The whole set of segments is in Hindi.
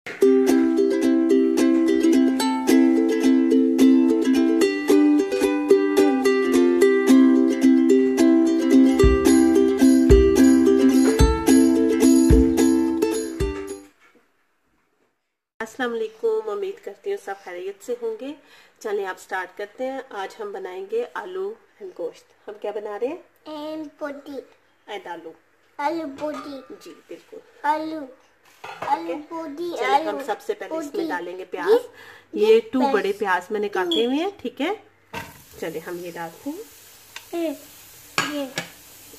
अस्सलाम वालेकुम, उम्मीद करती हूँ सब खैरियत से होंगे। चलिए आप स्टार्ट करते हैं। आज हम बनाएंगे आलू एंड गोश्त। हम क्या बना रहे हैं? बोटी एंड आलू बोटी जी बिल्कुल आलू बोटी। चलिए हम सबसे पहले इसमें डालेंगे प्याज। ये 2 बड़े प्याज मैंने काटे हुए हैं, ठीक है। चलिए हम ये डालते हैं।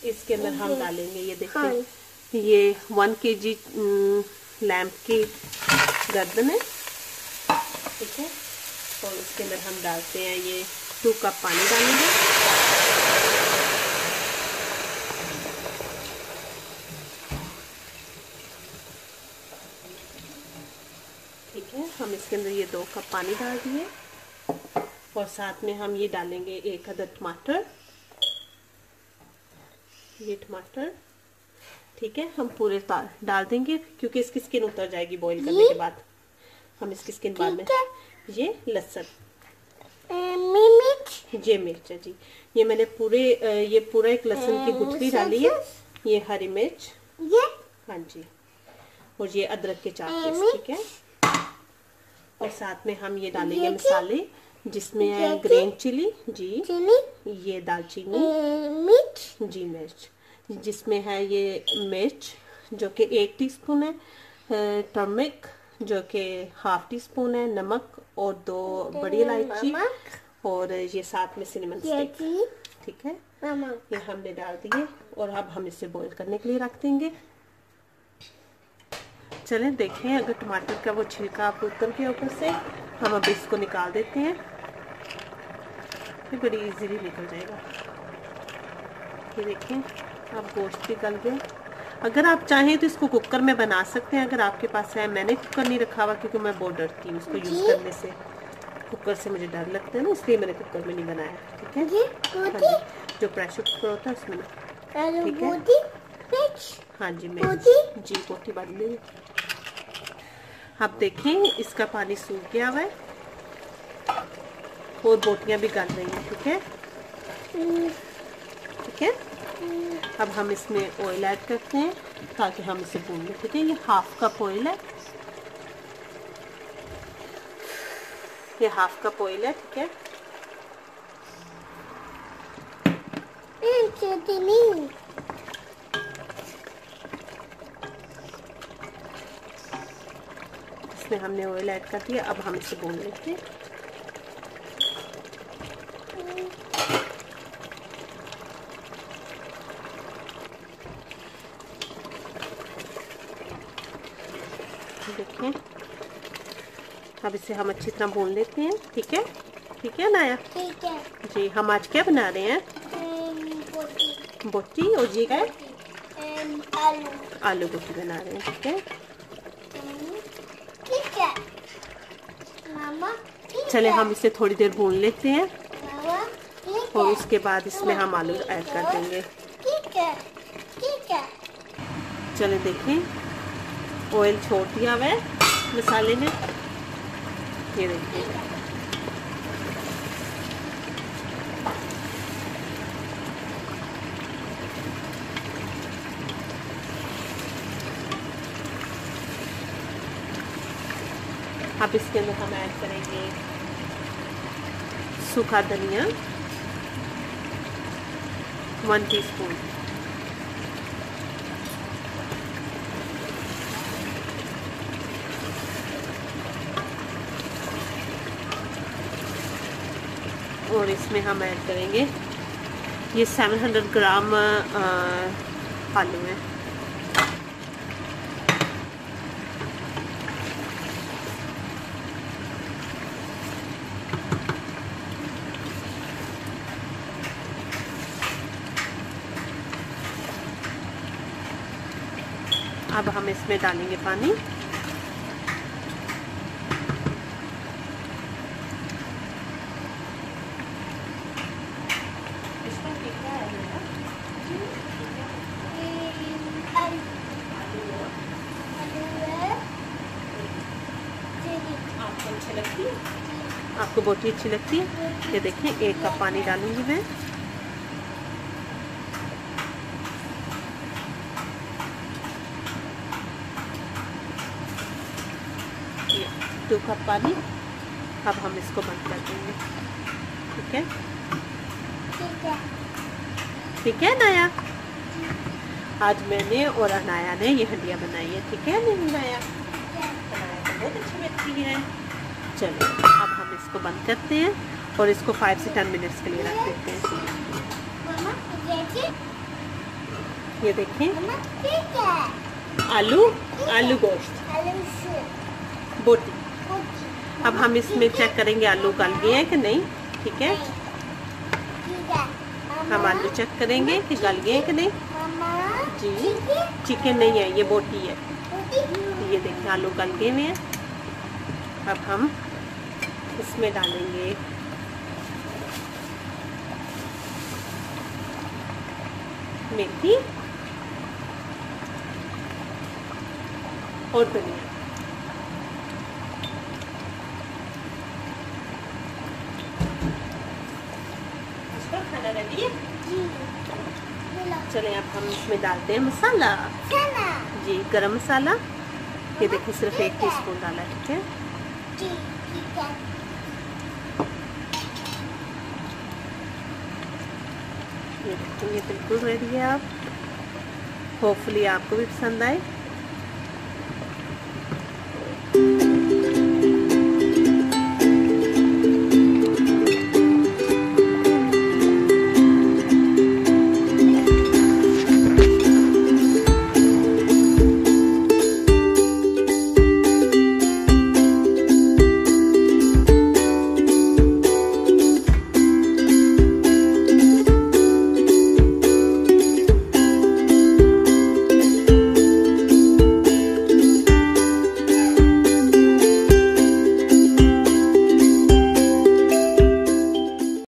इसके अंदर हम डालेंगे, ये देखिए ये 1 kg लैम्प की गर्दन है, ठीक है। और इसके अंदर हम डालते हैं ये 2 कप पानी डालेंगे। ठीक है, हम इसके अंदर ये 2 कप पानी डाल दिए और साथ में हम ये डालेंगे 1 अदद टमाटर। ये टमाटर, ठीक है, हम पूरे डाल देंगे क्योंकि इसकी स्किन उतर जाएगी बॉईल करने के बाद। हम इसकी स्किन बाद में। ये लहसुन, ये मिर्च है जी। ये मैंने ये पूरा एक लहसुन की गुठली डाली है। ये हरी मिर्च, हाँ जी, और ये अदरक के 4 पीस, ठीक है। और साथ में हम ये डालेंगे मसाले, जिसमें है ग्रीन चिली जी, ये दालचीनी जी, मिर्च, जिसमें है ये मिर्च जो कि 1 टीस्पून है, टर्मरिक जो कि 1/2 टीस्पून है, नमक और 2 बड़ी इलायची और ये साथ में सिनेमन स्टिक, ठीक है। ये हमने डाल दिए और अब हम इसे बॉईल करने के लिए रख देंगे। चलें देखें अगर टमाटर का वो छिलका आप उतर के ऊपर से, हम अब इसको निकाल देते हैं। ये बड़ी इजीली निकल जाएगा। ये देखें अब गोश्त भी गल गया। अगर आप चाहें तो इसको कुकर में बना सकते हैं, अगर आपके पास है। मैंने कुकर नहीं रखा हुआ क्योंकि मैं बहुत डरती हूँ इसको यूज करने से। कुकर से मुझे डर लगता है ना, इसलिए मैंने कुकर में नहीं बनाया, ठीक है। हाँ, जो प्रेशर कुकर होता है उसमें, ठीक है। हाँ जी, मैं जी पोटी बांध ली। आप देखें इसका पानी सूख गया हुआ है और बोटियां भी गल रही हैं, ठीक है, ठीक है। अब हम इसमें ऑयल ऐड करते हैं ताकि हम इसे भून लें, ठीक है। ये 1/2 कप ऑयल है, ये 1/2 कप ऑयल है, ठीक है। इसमें हमने ऑयल ऐड कर दिया। अब हम इसे भून लेते हैं। देखें अब इसे हम अच्छी तरह भून लेते हैं, ठीक है, ठीक है नाया, ठीक है जी। हम आज क्या बना रहे हैं? बोटी और जी का आलू बोटी बना रहे हैं, ठीक है, ठीक है मामा। चले हम इसे थोड़ी देर भून लेते हैं और उसके बाद इसमें हम आलू ऐड कर देंगे, ठीक है, ठीक है। चले देखें ऑयल छोड़ दिया हुआ है मसाले ने, ये देखिए। अब इसके अंदर हम ऐड करेंगे सूखा धनिया 1 टीस्पून, और इसमें हम ऐड करेंगे ये 700 ग्राम आलू है। अब हम इसमें डालेंगे पानी। आपको अच्छी लगती है? आपको बोटी अच्छी लगती है? ये देखिए 1 कप पानी डालूंगी मैं। ये 2 कप पानी। अब हम इसको बंद कर देंगे। ठीक है? ठीक है अनाया? आज मैंने और अनाया ने ये हंडिया बनाई है। ठीक है नहीं अनाया? अनाया तो बहुत अच्छी बनती है। चलो अब हम इसको बंद करते हैं और इसको 5 से 10 मिनट्स के लिए रख देते हैं। ये देखें आलू गोश्त बोटी। अब हम इसमें चेक करेंगे आलू गल गए हैं कि नहीं। ठीक है? हम आलू चेक करेंगे कि गल गए हैं कि नहीं। जी चिकन नहीं है, ये बोटी है। ये देखिए आलू गल गए हुए हैं। अब हम इसमें डालेंगे मेथी और धनिया। इसका खाना रेडी है? चलिए अब हम इसमें डालते हैं मसाला। जी गरम मसाला। ये देखिए सिर्फ 1 टीस्पून डाला है। ठीक है? ये देखिए ये बिल्कुल रेडी है। आप होपफुली आपको भी पसंद आए।